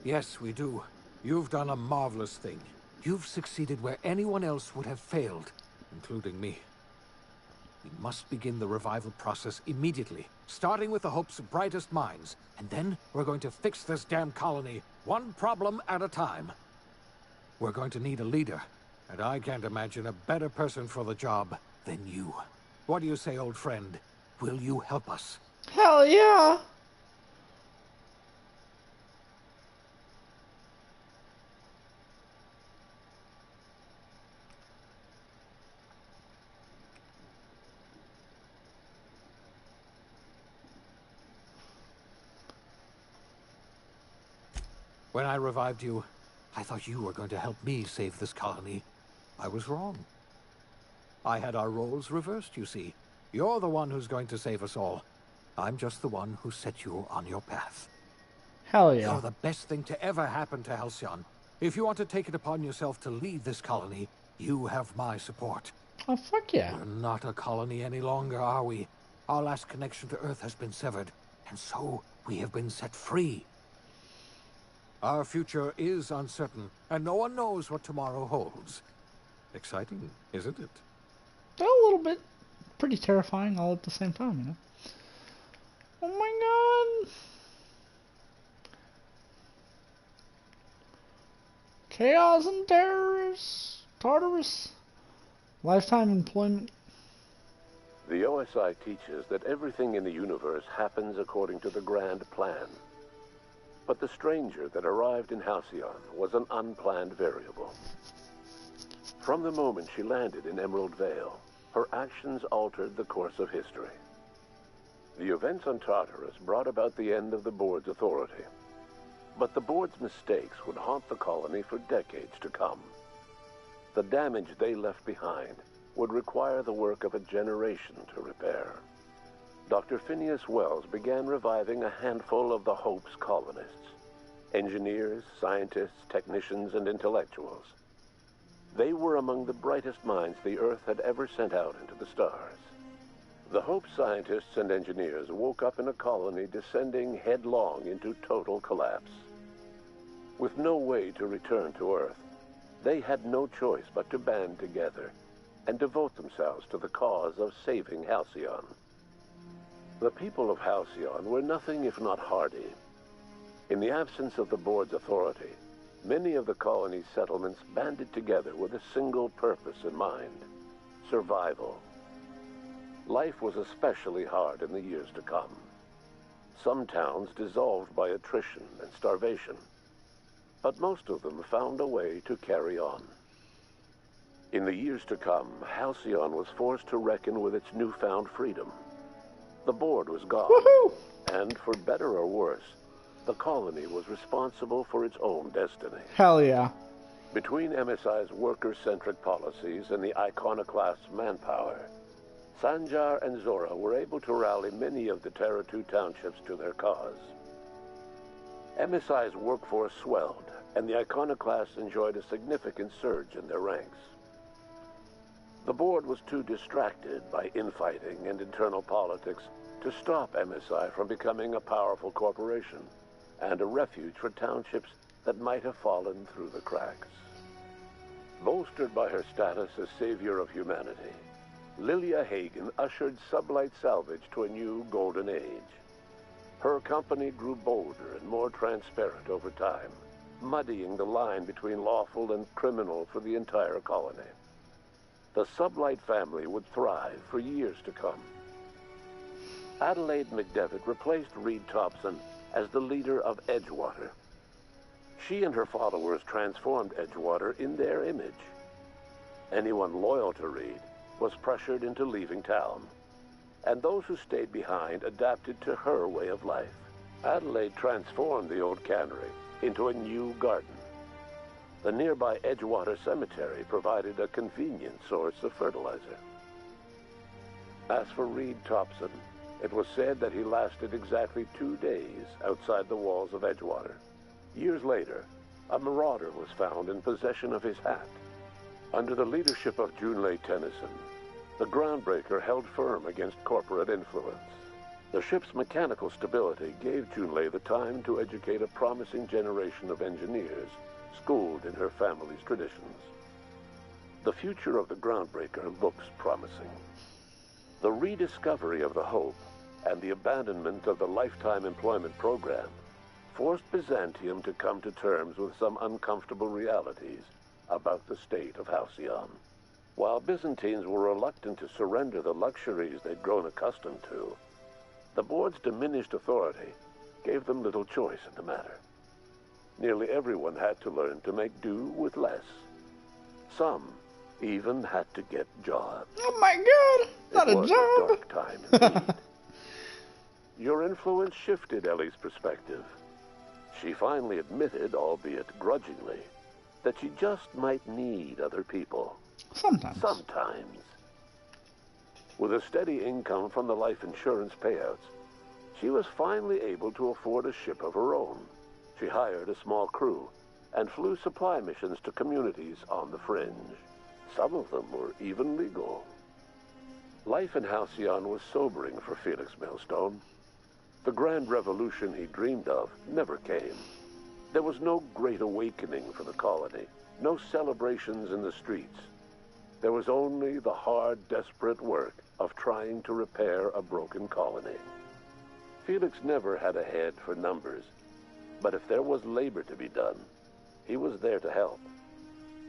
Yes, we do. You've done a marvelous thing. You've succeeded where anyone else would have failed, including me. We must begin the revival process immediately, starting with the hope's brightest minds. And then we're going to fix this damn colony, one problem at a time. We're going to need a leader, and I can't imagine a better person for the job than you. What do you say, old friend? Will you help us? Hell yeah! When I revived you, I thought you were going to help me save this colony. I was wrong. I had our roles reversed, you see. You're the one who's going to save us all. I'm just the one who set you on your path. Hell yeah. You're the best thing to ever happen to Halcyon. If you want to take it upon yourself to lead this colony, you have my support. Oh, fuck yeah. We're not a colony any longer, are we? Our last connection to Earth has been severed, and so we have been set free. Our future is uncertain, and no one knows what tomorrow holds. Exciting, isn't it? A little bit. Pretty terrifying all at the same time, you know? Oh my god! Chaos and terrorists! Tartarus! Lifetime employment. The OSI teaches that everything in the universe happens according to the grand plan. But the stranger that arrived in Halcyon was an unplanned variable. From the moment she landed in Emerald Vale, her actions altered the course of history. The events on Tartarus brought about the end of the board's authority. But the board's mistakes would haunt the colony for decades to come. The damage they left behind would require the work of a generation to repair. Dr. Phineas Wells began reviving a handful of the Hope's colonists: engineers, scientists, technicians, and intellectuals. They were among the brightest minds the Earth had ever sent out into the stars. The Hope scientists and engineers woke up in a colony descending headlong into total collapse. With no way to return to Earth, they had no choice but to band together and devote themselves to the cause of saving Halcyon. The people of Halcyon were nothing if not hardy. In the absence of the board's authority, many of the colony's settlements banded together with a single purpose in mind: survival. Life was especially hard in the years to come. Some towns dissolved by attrition and starvation, but most of them found a way to carry on. In the years to come, Halcyon was forced to reckon with its newfound freedom. The board was gone, and for better or worse, the colony was responsible for its own destiny. Hell yeah. Between MSI's worker-centric policies and the iconoclast's manpower, Sanjar and Zora were able to rally many of the pt2 townships to their cause. MSI's workforce swelled, and the iconoclasts enjoyed a significant surge in their ranks. The board was too distracted by infighting and internal politics to stop MSI from becoming a powerful corporation and a refuge for townships that might have fallen through the cracks. Bolstered by her status as savior of humanity, Lilia Hagen ushered Sublight Salvage to a new golden age. Her company grew bolder and more transparent over time, muddying the line between lawful and criminal for the entire colony. The Sublight family would thrive for years to come. Adelaide McDevitt replaced Reed Thompson as the leader of Edgewater. She and her followers transformed Edgewater in their image. Anyone loyal to Reed was pressured into leaving town, and those who stayed behind adapted to her way of life. Adelaide transformed the old cannery into a new garden. The nearby Edgewater Cemetery provided a convenient source of fertilizer. As for Reed Thompson, it was said that he lasted exactly 2 days outside the walls of Edgewater. Years later, a marauder was found in possession of his hat. Under the leadership of Junlei Tennyson, the Groundbreaker held firm against corporate influence. The ship's mechanical stability gave Junlei the time to educate a promising generation of engineers schooled in her family's traditions. The future of the Groundbreaker looks promising. The rediscovery of the Hope and the abandonment of the lifetime employment program forced Byzantium to come to terms with some uncomfortable realities about the state of Halcyon. While Byzantines were reluctant to surrender the luxuries they'd grown accustomed to, the board's diminished authority gave them little choice in the matter. Nearly everyone had to learn to make do with less. Some even had to get jobs. Oh my god, not It was a job. a dark time indeed. Your influence shifted Ellie's perspective. She finally admitted, albeit grudgingly, that she just might need other people. Sometimes. With a steady income from the life insurance payouts, she was finally able to afford a ship of her own. She hired a small crew and flew supply missions to communities on the fringe. Some of them were even legal. Life in Halcyon was sobering for Felix Millstone. The grand revolution he dreamed of never came. There was no great awakening for the colony, no celebrations in the streets. There was only the hard, desperate work of trying to repair a broken colony. Felix never had a head for numbers, but if there was labor to be done, he was there to help.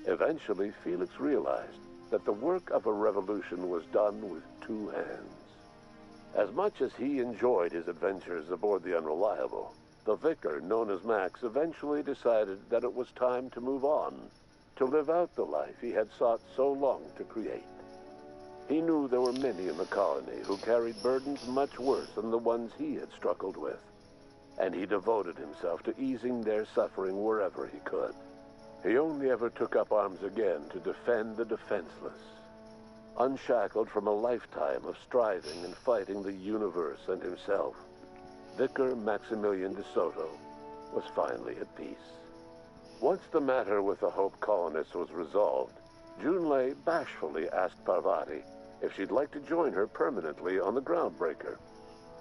Eventually, Felix realized that the work of a revolution was done with 2 hands. As much as he enjoyed his adventures aboard the Unreliable, the vicar, known as Max, eventually decided that it was time to move on, to live out the life he had sought so long to create. He knew there were many in the colony who carried burdens much worse than the ones he had struggled with, and he devoted himself to easing their suffering wherever he could. He only ever took up arms again to defend the defenseless. unshackled from a lifetime of striving and fighting the universe and himself, Vicar Maximilian de Soto was finally at peace. Once the matter with the Hope colonists was resolved, Junlei bashfully asked Parvati if she'd like to join her permanently on the Groundbreaker,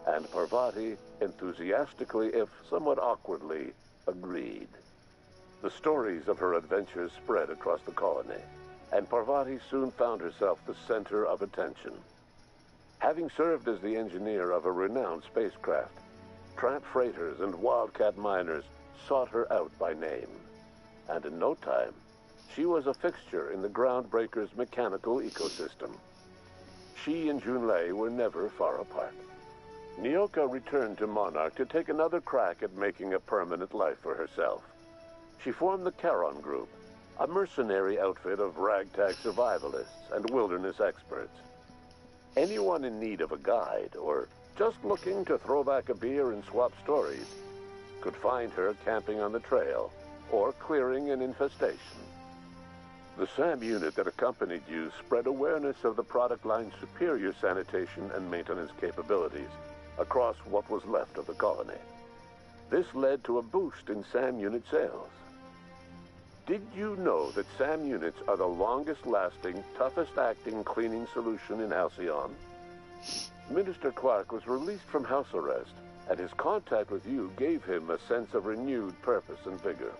and Parvati enthusiastically, if somewhat awkwardly, agreed. The stories of her adventures spread across the colony, and Parvati soon found herself the center of attention. Having served as the engineer of a renowned spacecraft, tramp freighters and wildcat miners sought her out by name, and in no time, she was a fixture in the Groundbreaker's mechanical ecosystem. She and Junlei were never far apart. Nyoka returned to Monarch to take another crack at making a permanent life for herself. She formed the Charon Group, a mercenary outfit of ragtag survivalists and wilderness experts. Anyone in need of a guide, or just looking to throw back a beer and swap stories, could find her camping on the trail or clearing an infestation. The SAM unit that accompanied you spread awareness of the product line's superior sanitation and maintenance capabilities across what was left of the colony. This led to a boost in SAM unit sales. Did you know that SAM units are the longest-lasting, toughest-acting cleaning solution in Halcyon? Minister Clark was released from house arrest, and his contact with you gave him a sense of renewed purpose and vigor.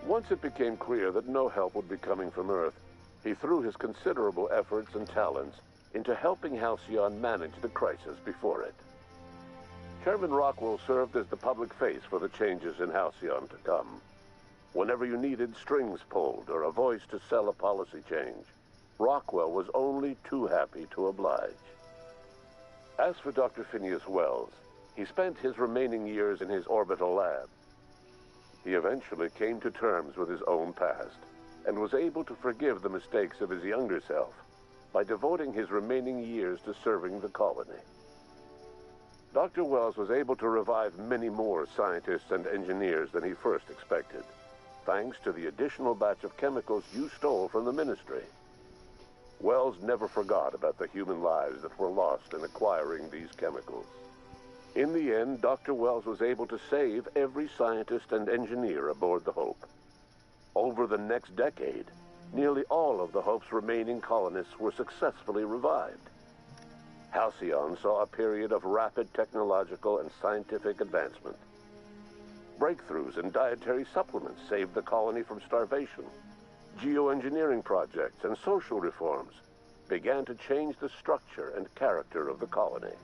Once it became clear that no help would be coming from Earth, he threw his considerable efforts and talents into helping Halcyon manage the crisis before it. Chairman Rockwell served as the public face for the changes in Halcyon to come. Whenever you needed strings pulled or a voice to sell a policy change, Rockwell was only too happy to oblige. As for Dr. Phineas Wells, he spent his remaining years in his orbital lab. He eventually came to terms with his own past and was able to forgive the mistakes of his younger self by devoting his remaining years to serving the colony. Dr. Wells was able to revive many more scientists and engineers than he first expected, thanks to the additional batch of chemicals you stole from the Ministry. Wells never forgot about the human lives that were lost in acquiring these chemicals. In the end, Dr. Wells was able to save every scientist and engineer aboard the Hope. Over the next decade, nearly all of the Hope's remaining colonists were successfully revived. Halcyon saw a period of rapid technological and scientific advancement. Breakthroughs in dietary supplements saved the colony from starvation. Geoengineering projects and social reforms began to change the structure and character of the colony.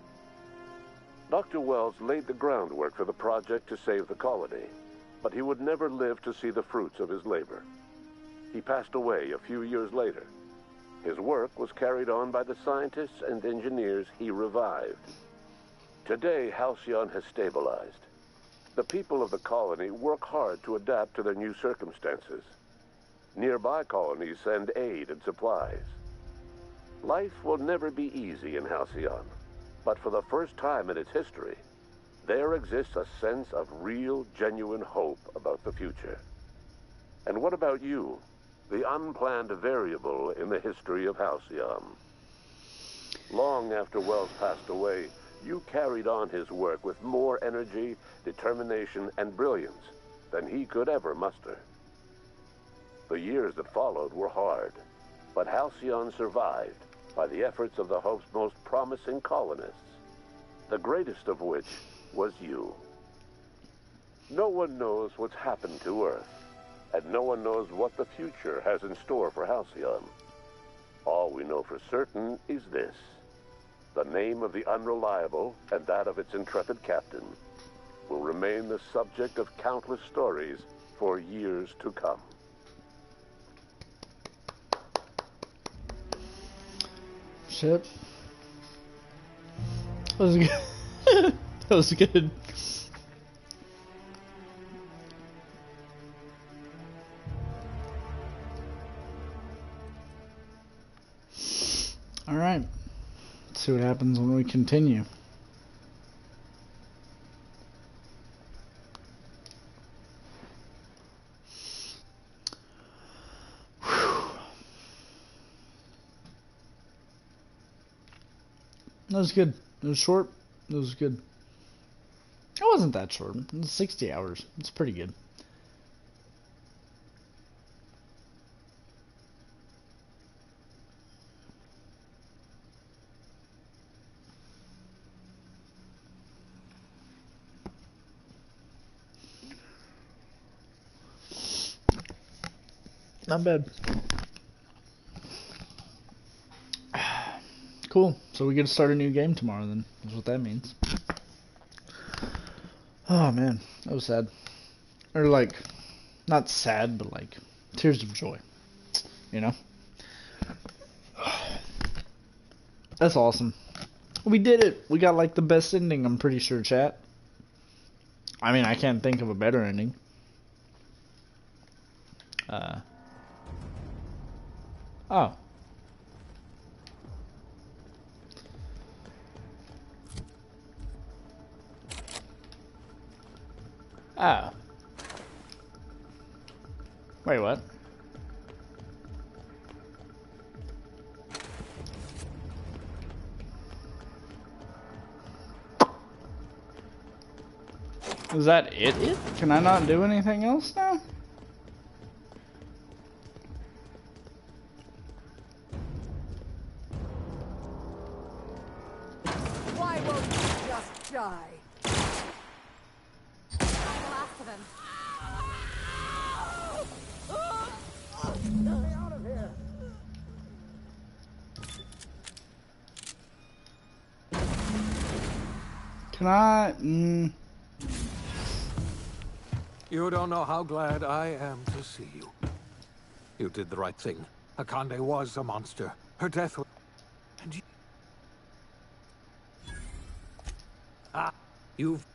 Dr. Wells laid the groundwork for the project to save the colony, but he would never live to see the fruits of his labor. He passed away a few years later. His work was carried on by the scientists and engineers he revived. Today, Halcyon has stabilized. The people of the colony work hard to adapt to their new circumstances. Nearby colonies send aid and supplies. Life will never be easy in Halcyon, but for the first time in its history, there exists a sense of real, genuine hope about the future. And what about you, the unplanned variable in the history of Halcyon? Long after Wells passed away, you carried on his work with more energy, determination, and brilliance than he could ever muster. The years that followed were hard, but Halcyon survived by the efforts of the Hope's most promising colonists, the greatest of which was you. No one knows what's happened to Earth, and no one knows what the future has in store for Halcyon. All we know for certain is this: the name of the Unreliable and that of its intrepid captain will remain the subject of countless stories for years to come. Shit. That was good. That was good. Alright. Let's see what happens when we continue. That was good. It was short. It was good. It wasn't that short. It was 60 hours. It's pretty good. Not bad. Cool. So we get to start a new game tomorrow then. That's what that means. Oh man, that was sad. Or like, not sad, but like, tears of joy. You know? That's awesome. We did it. We got like the best ending, I'm pretty sure, chat. I mean, I can't think of a better ending. Oh. Oh. Wait, what? Is that it? Can I not do anything else now? Why won't you just die? The last of them. Get me out of here! Can I? You don't know how glad I am to see you. You did the right thing. Akande was a monster. Her death was... And you... Ah, you've...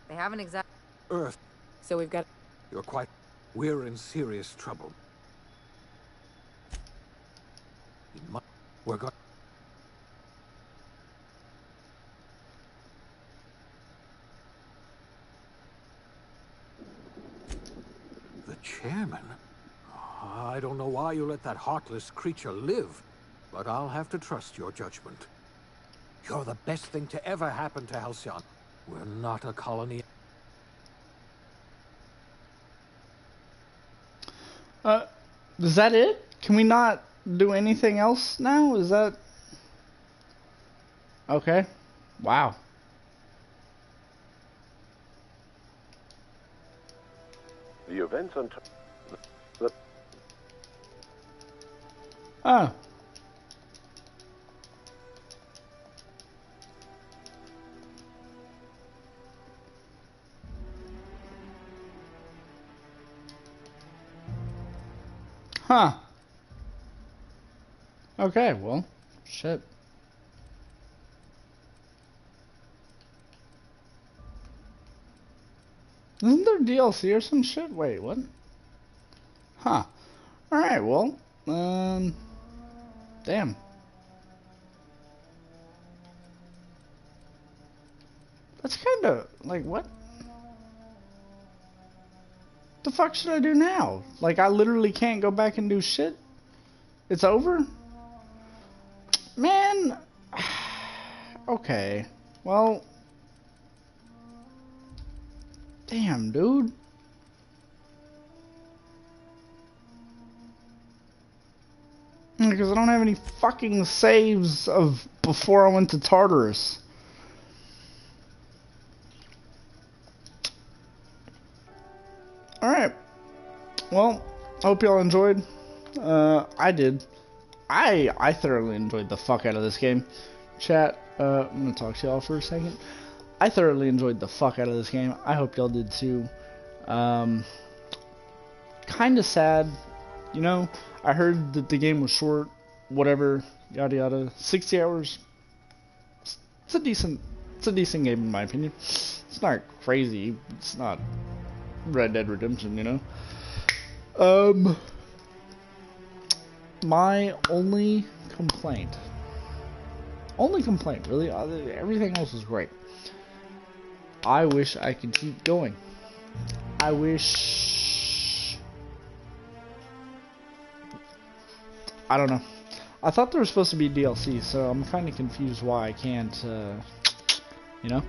They haven't exact... Earth. So we've got... You're quite... We're in serious trouble. We're going... The chairman? I don't know why you let that heartless creature live, but I'll have to trust your judgment. You're the best thing to ever happen to Halcyon. We're not a colony. Is that it? Can we not do anything else now? Is that... Okay. Wow. The events on... Oh. Huh. Okay, well, shit. Isn't there DLC or some shit? Wait, what? Huh. Alright, well, damn. That's kinda, like, what? The fuck should I do now? Like, I literally can't go back and do shit? It's over? Man. Okay. Well. Damn, dude. Because I don't have any fucking saves of before I went to Tartarus. Alright. Well, I hope y'all enjoyed. I did. I thoroughly enjoyed the fuck out of this game. Chat, I'm gonna talk to y'all for a second. I thoroughly enjoyed the fuck out of this game. I hope y'all did too. Kinda sad. You know, I heard that the game was short, whatever, yada yada. 60 hours. It's a decent game in my opinion. It's not crazy. It's not Red Dead Redemption, you know. My only complaint really, everything else is great. I wish I could keep going. I wish I don't know. I thought there was supposed to be DLC, so I'm kind of confused why I can't, you know?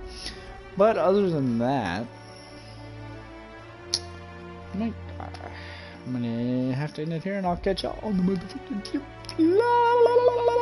But other than that, I'm gonna have to end it here, and I'll catch y'all on the motherfucking tip. La, la, la, la, la.